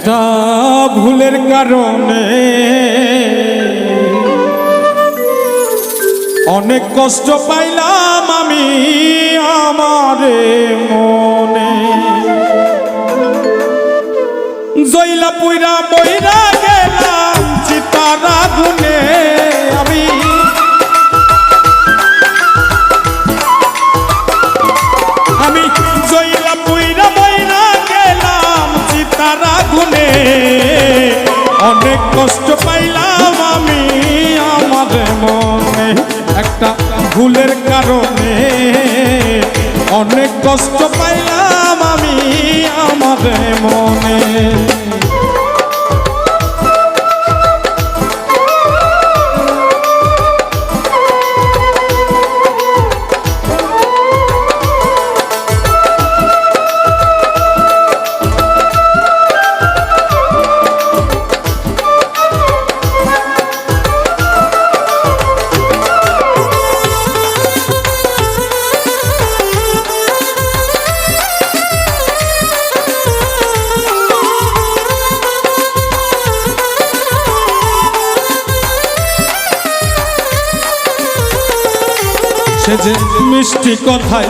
একটা ভুলের কারণে অনেক কষ্ট পাইলাম আমি আমারে মনে, জইলা পুইরা বইরা গেলাম চিতার আগুনে। আমি জইলা পুইরা বইরা গেলাম চিতার আগুনে, অনেক কষ্ট পাইলাম আমি আমারে মনে। একটা ভুলের কারণে অনেক কষ্ট পাইলাম আমি আমারে মনে। সে যে মিষ্টি কথায়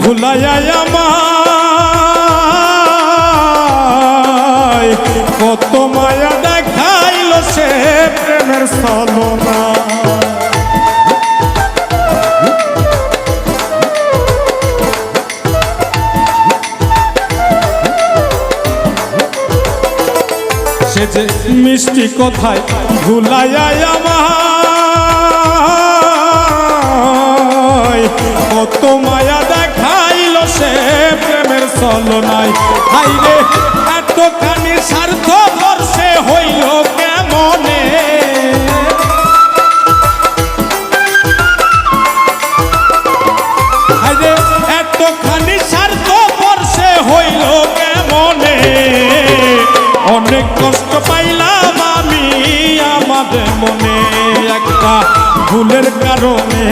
ভুলাইয়া আমায় কত মায়া দেখাইল সে প্রেমের ছলনা। সে যে মিষ্টি কথায় ভুলাইয়া আমায় কত মায়া দেখাইল সে প্রেমের ছলনায়। হাইরে এতখানি স্বার্থ বর্ষে হইল কেমনে, হাইরে এতখানি স্বার্থ বর্ষে হইল কেমনে। অনেক কষ্ট পাইলাম আমি আমাদের মনে, একটা ভুলের কারণে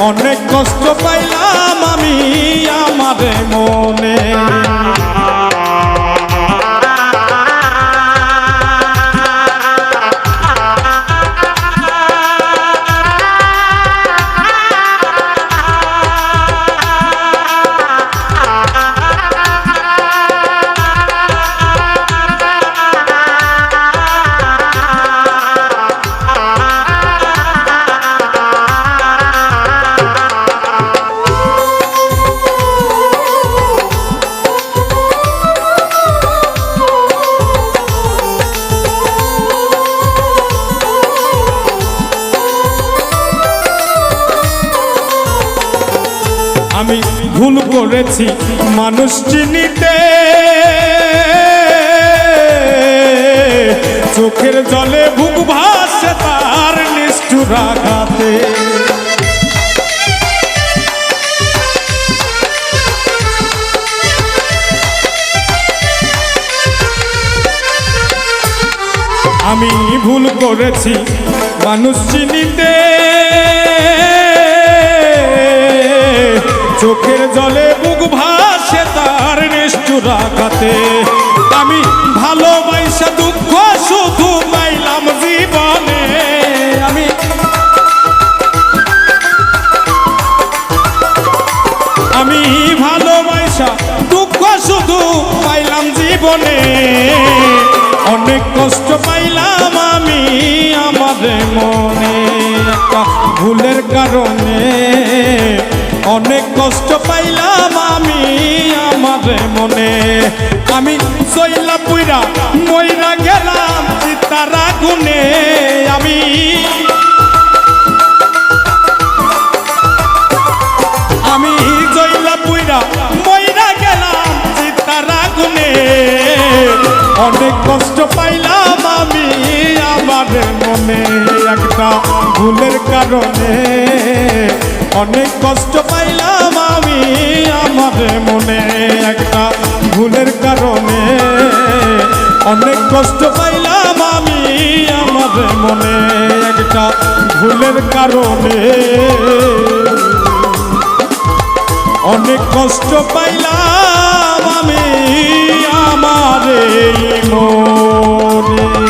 অনেক কষ্ট পাইলাম আমি আমাদের মনে। আমি ভুল করেছি মানুষ চিনিতে, চোখের জলে বুক ভাসে তার নিষ্ঠুর আঘাতে। আমি ভুল করেছি মানুষ চিনিতে, চোখের জলে বুক ভাসে তার নিষ্ঠুর আঘাতে। আমি ভালোবাসা দুঃখ শুধু পাইলাম জীবনে, আমি ভালোবাসা দুঃখ শুধু পাইলাম জীবনে। অনেক কষ্ট পাইলাম আমি আমাদের মনে, একটা ভুলের কারণে অনেক কষ্ট পাইলাম আমি আমাদের মনে। আমি জইলা পুইরা মইরা গেলাম চিতার আগুনে। আমি জইলা পুইরা মইরা গেলাম চিতার আগুনে, অনেক কষ্ট পাইলাম আমি আমাদের মনে। একটা ভুলের কারণে অনেক কষ্ট পাইলাম আমি আমাদের মনে, একটা ভুলের কারণে অনেক কষ্ট পাইলাম আমি আমাদের মনে, একটা ভুলের কারণে অনেক কষ্ট পাইলাম আমি আমার এই মনে।